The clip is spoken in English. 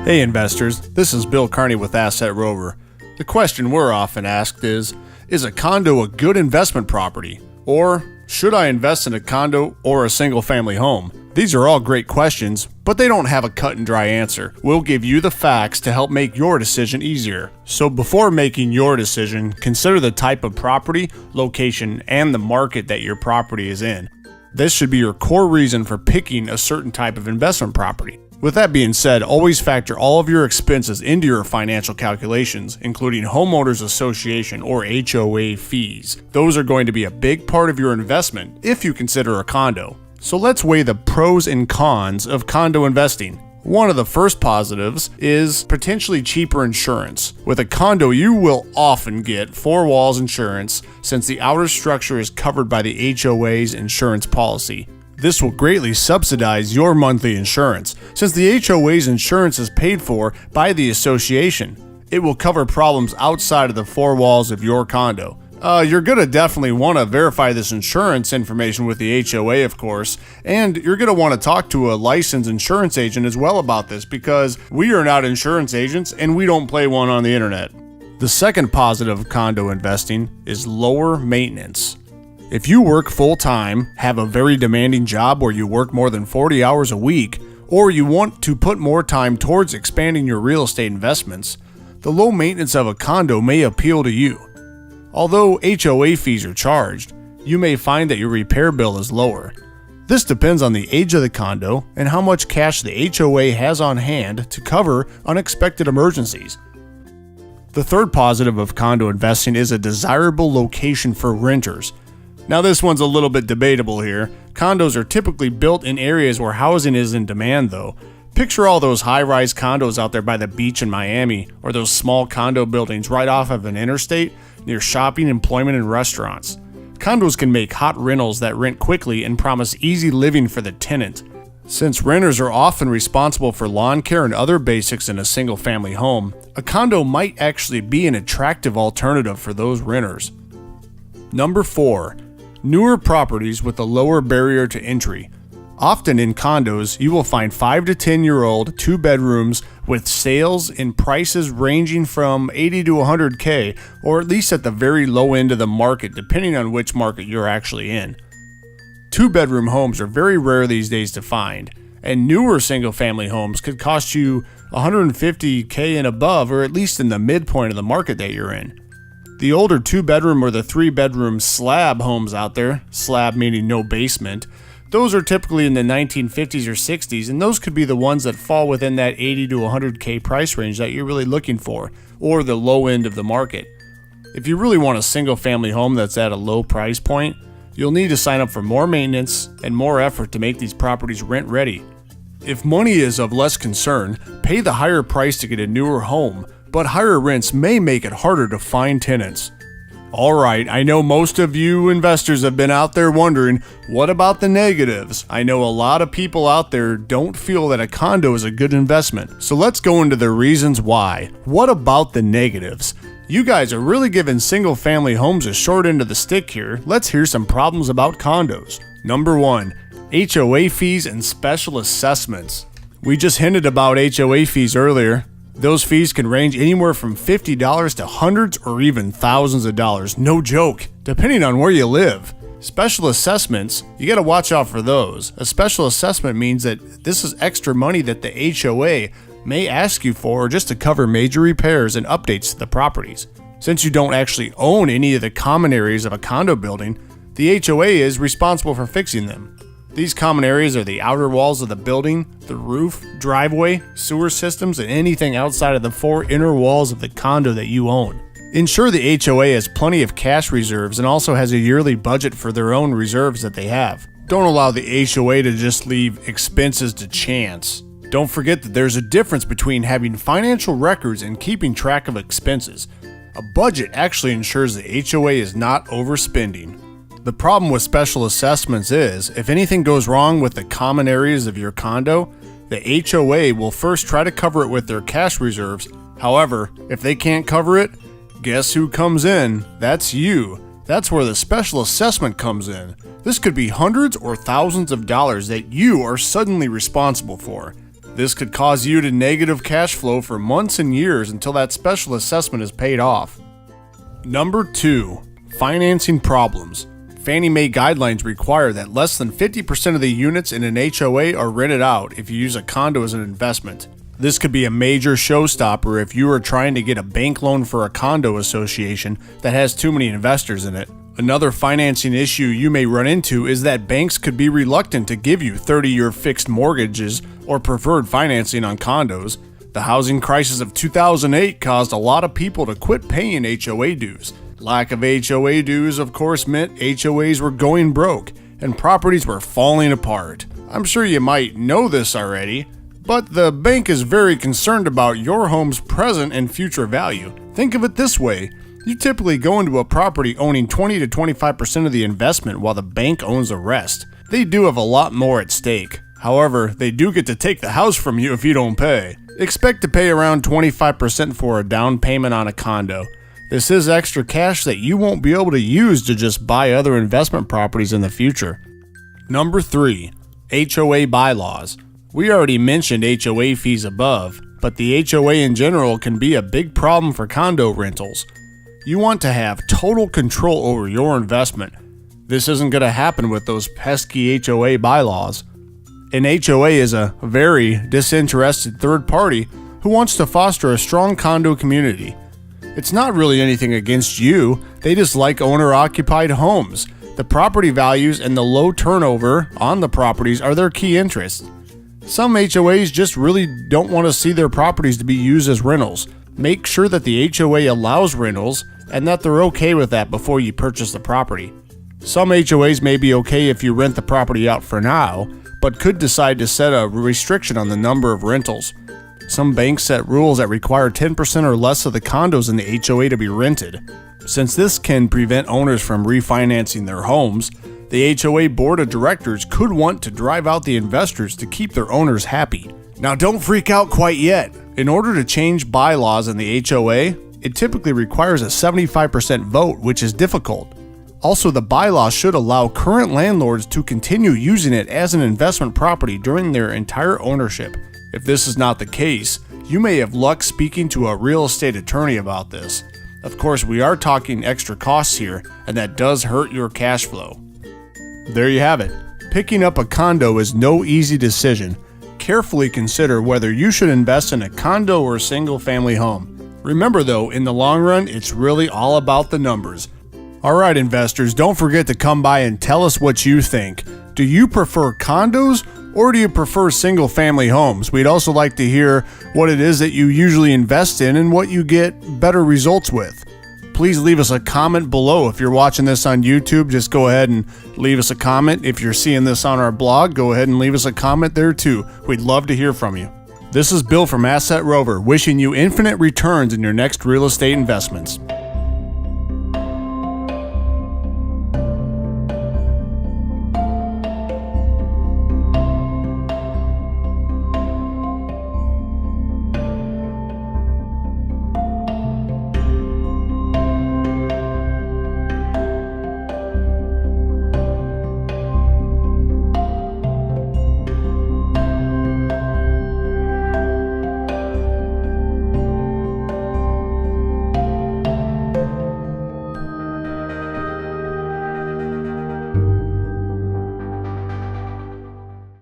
Hey investors, this is Bill Carney with Asset Rover. The question we're often asked is a condo a good investment property? Or should I invest in a condo or a single family home? These are all great questions, but they don't have a cut and dry answer. We'll give you the facts to help make your decision easier. So before making your decision, consider the type of property, location, and the market that your property is in. This should be your core reason for picking a certain type of investment property. With that being said, always factor all of your expenses into your financial calculations, including homeowners association or HOA fees. Those are going to be a big part of your investment if you consider a condo. So let's weigh the pros and cons of condo investing. One of the first positives is potentially cheaper insurance. With a condo, you will often get four walls insurance since the outer structure is covered by the HOA's insurance policy. This will greatly subsidize your monthly insurance, since the HOA's insurance is paid for by the association. It will cover problems outside of the four walls of your condo. You're going to definitely want to verify this insurance information with the HOA, of course, and you're going to want to talk to a licensed insurance agent as well about this, because we are not insurance agents and we don't play one on the internet. The second positive of condo investing is lower maintenance. If you work full-time, have a very demanding job where you work more than 40 hours a week, or you want to put more time towards expanding your real estate investments, the low maintenance of a condo may appeal to you. Although HOA fees are charged, you may find that your repair bill is lower. This depends on the age of the condo and how much cash the HOA has on hand to cover unexpected emergencies. The third positive of condo investing is a desirable location for renters. Now this one's a little bit debatable here. Condos are typically built in areas where housing is in demand though. Picture all those high-rise condos out there by the beach in Miami, or those small condo buildings right off of an interstate near shopping, employment, and restaurants. Condos can make hot rentals that rent quickly and promise easy living for the tenant. Since renters are often responsible for lawn care and other basics in a single-family home, a condo might actually be an attractive alternative for those renters. Number 4. Newer properties with a lower barrier to entry. Often in condos, you will find 5 to 10-year-old 2-bedrooms with sales and prices ranging from $80 to $100K, or at least at the very low end of the market, depending on which market you're actually in. 2-bedroom homes are very rare these days to find, and newer single-family homes could cost you $150K and above, or at least in the midpoint of the market that you're in. The older 2-bedroom or the 3-bedroom slab homes out there, slab meaning no basement, those are typically in the 1950s or 60s, and those could be the ones that fall within that 80 to 100K price range that you're really looking for, or the low end of the market. If you really want a single family home that's at a low price point, you'll need to sign up for more maintenance and more effort to make these properties rent ready. If money is of less concern, pay the higher price to get a newer home, but higher rents may make it harder to find tenants. Alright, I know most of you investors have been out there wondering, what about the negatives? I know a lot of people out there don't feel that a condo is a good investment, so let's go into the reasons why. What about the negatives? You guys are really giving single family homes a short end of the stick here. Let's hear some problems about condos. Number 1. HOA fees and special assessments. We just hinted about HOA fees earlier. Those fees can range anywhere from $50 to hundreds or even thousands of dollars, no joke, depending on where you live. Special assessments, you gotta watch out for those. A special assessment means that this is extra money that the HOA may ask you for just to cover major repairs and updates to the properties. Since you don't actually own any of the common areas of a condo building, the HOA is responsible for fixing them. These common areas are the outer walls of the building, the roof, driveway, sewer systems, and anything outside of the 4 inner walls of the condo that you own. Ensure the HOA has plenty of cash reserves and also has a yearly budget for their own reserves that they have. Don't allow the HOA to just leave expenses to chance. Don't forget that there's a difference between having financial records and keeping track of expenses. A budget actually ensures the HOA is not overspending. The problem with special assessments is, if anything goes wrong with the common areas of your condo, the HOA will first try to cover it with their cash reserves. However, if they can't cover it, guess who comes in? That's you. That's where the special assessment comes in. This could be hundreds or thousands of dollars that you are suddenly responsible for. This could cause you to negative cash flow for months and years until that special assessment is paid off. Number 2. Financing problems. Fannie Mae guidelines require that less than 50% of the units in an HOA are rented out if you use a condo as an investment. This could be a major showstopper if you are trying to get a bank loan for a condo association that has too many investors in it. Another financing issue you may run into is that banks could be reluctant to give you 30-year fixed mortgages or preferred financing on condos. The housing crisis of 2008 caused a lot of people to quit paying HOA dues. Lack of HOA dues, of course, meant HOAs were going broke and properties were falling apart. I'm sure you might know this already, but the bank is very concerned about your home's present and future value. Think of it this way. You typically go into a property owning 20 to 25% of the investment while the bank owns the rest. They do have a lot more at stake. However, they do get to take the house from you if you don't pay. Expect to pay around 25% for a down payment on a condo. This is extra cash that you won't be able to use to just buy other investment properties in the future. Number 3. HOA bylaws. We already mentioned HOA fees above, but the HOA in general can be a big problem for condo rentals. You want to have total control over your investment. This isn't going to happen with those pesky HOA bylaws. An HOA is a very disinterested third party who wants to foster a strong condo community. It's not really anything against you, they just like owner-occupied homes. The property values and the low turnover on the properties are their key interests. Some HOAs just really don't want to see their properties to be used as rentals. Make sure that the HOA allows rentals and that they're okay with that before you purchase the property. Some HOAs may be okay if you rent the property out for now, but could decide to set a restriction on the number of rentals. Some banks set rules that require 10% or less of the condos in the HOA to be rented. Since this can prevent owners from refinancing their homes, the HOA board of directors could want to drive out the investors to keep their owners happy. Now don't freak out quite yet. In order to change bylaws in the HOA, it typically requires a 75% vote, which is difficult. Also, the bylaw should allow current landlords to continue using it as an investment property during their entire ownership. If this is not the case, you may have luck speaking to a real estate attorney about this. Of course, we are talking extra costs here, and that does hurt your cash flow. There you have it. Picking up a condo is no easy decision. Carefully consider whether you should invest in a condo or a single-family home. Remember though, in the long run, it's really all about the numbers. Alright investors, don't forget to come by and tell us what you think. Do you prefer condos or do you prefer single-family homes? We'd also like to hear what it is that you usually invest in and what you get better results with. Please leave us a comment below. If you're watching this on YouTube, just go ahead and leave us a comment. If you're seeing this on our blog, go ahead and leave us a comment there too. We'd love to hear from you. This is Bill from Asset Rover, wishing you infinite returns in your next real estate investments.